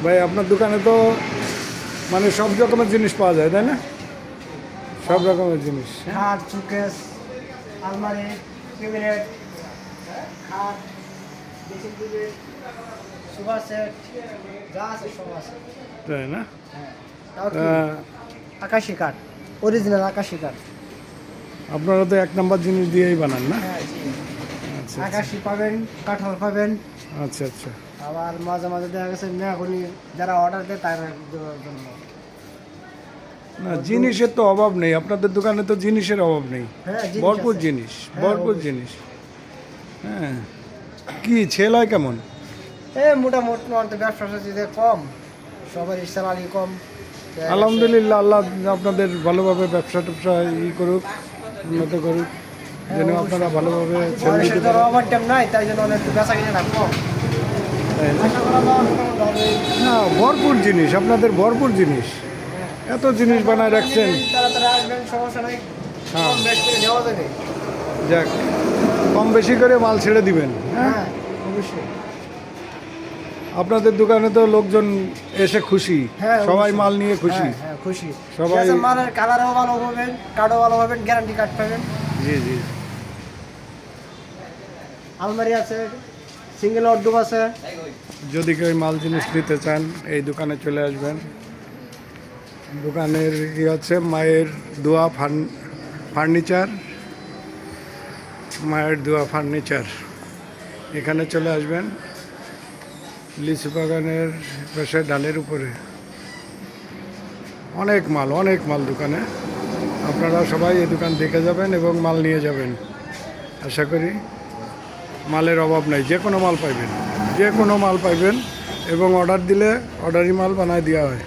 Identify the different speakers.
Speaker 1: ভাই আপনার দোকানে তো মানে সব রকমের জিনিস পাওয়া যায় তাই না? সব রকমের জিনিস।
Speaker 2: খাট, শোকেস, আলমারি, ক্যাবিনেট, খাট, ড্রেসিং টেবিল, সোফা সেট, যা আছে সব আছে।
Speaker 1: তাই না?
Speaker 2: হ্যাঁ, তাও কি
Speaker 1: আহ,
Speaker 2: আকাশি কাঠ, অরিজিনাল আকাশি কাঠ।
Speaker 1: আপনারা তো 1 নম্বর জিনিস দিয়েই বানান না?
Speaker 2: হ্যাঁ, জি।
Speaker 1: আচ্ছা
Speaker 2: আকাশি পাবেন, কাঁঠাল পাবেন।
Speaker 1: আচ্ছা আচ্ছা।
Speaker 2: আবার মাঝে মাঝে দেখা গেছে মেহগনি যারা অর্ডার দেয় তারা দেওয়ার জন্য।
Speaker 1: না জিনিসের তো অভাব নেই, আপনাদের দোকানে তো জিনিসের অভাব নেই।
Speaker 2: হ্যাঁ, জিনিস
Speaker 1: ভরপুর
Speaker 2: আছে।
Speaker 1: জিনিস,
Speaker 2: হ্যাঁ,
Speaker 1: ভরপুর
Speaker 2: অবশ্যই।
Speaker 1: জিনিস। হ্যাঁ, কি ছেল হয় কেমন?
Speaker 2: মোটামুটি আমাদের ব্যবসা বাণিজ্য কম, সবার স্যালারি কম। দেখা গেছে-
Speaker 1: আলহামদুলিল্লাহ, আল্লাহ আপনাদের ভালোভাবে ব্যবসা ট্যাবসা করুক, উন্নত করুক, যেন আপনারা ভালোভাবে ছেল
Speaker 2: মানুষের
Speaker 1: দিতে
Speaker 2: ধরো
Speaker 1: পারেন।
Speaker 2: ওভার টাইম নাই, তাই জন্য অনেক বেচা কিনা কম।
Speaker 1: তাই না?
Speaker 2: আশা করা যায় মোটামুটি ভালোই।
Speaker 1: না ভরপুর জিনিস, আপনাদের ভরপুর জিনিস, এত জিনিস বানায় রাখছেন।
Speaker 2: তাড়াতাড়ি আসবেন, সমস্যা নাই।
Speaker 1: হ্যাঁ।
Speaker 2: কম বেশ করে দেওয়া যাবে।
Speaker 1: যাক, কম বেশি করে মাল ছেড়ে দিবেন। হ্যাঁ,
Speaker 2: হ্যাঁ, অবশ্যই।
Speaker 1: আপনাদের দোকানে তো লোকজন এসে খুশি,
Speaker 2: হ্যাঁ,
Speaker 1: সবাই
Speaker 2: অবশ্যই।
Speaker 1: মাল নিয়ে খুশি।
Speaker 2: হ্যাঁ, হ্যাঁ, খুশি।
Speaker 1: সবাই-
Speaker 2: ঠিক আছে, মালের কালারও ভালো পাবেন, কার্ডও ভালো পাবেন, গ্যারান্টি কার্ড পাবেন।
Speaker 1: জি জি।
Speaker 2: আলমারি আছে, সিঙ্গেল ওয়ার্ডরোব আছে।
Speaker 1: যদি কেউ মাল জিনিস নিতে চান এই দোকানে চলে আসবেন। দোকানের ই হচ্ছে মায়ের দোয়া ফার্নিচার, মায়ের দোয়া ফার্নিচার। এখানে চলে আসবেন, লিচু বাগানের পাশে ডালের উপরে। অনেক মাল দোকানে। আপনারা সবাই এই দোকান দেখে যাবেন এবং মাল নিয়ে যাবেন। আশা করি মালের অভাব নাই, যে কোনো মাল পাইবেন, যে কোনো মাল পাইবেন এবং অর্ডার দিলে অর্ডারি মাল বানায় দেওয়া হয়।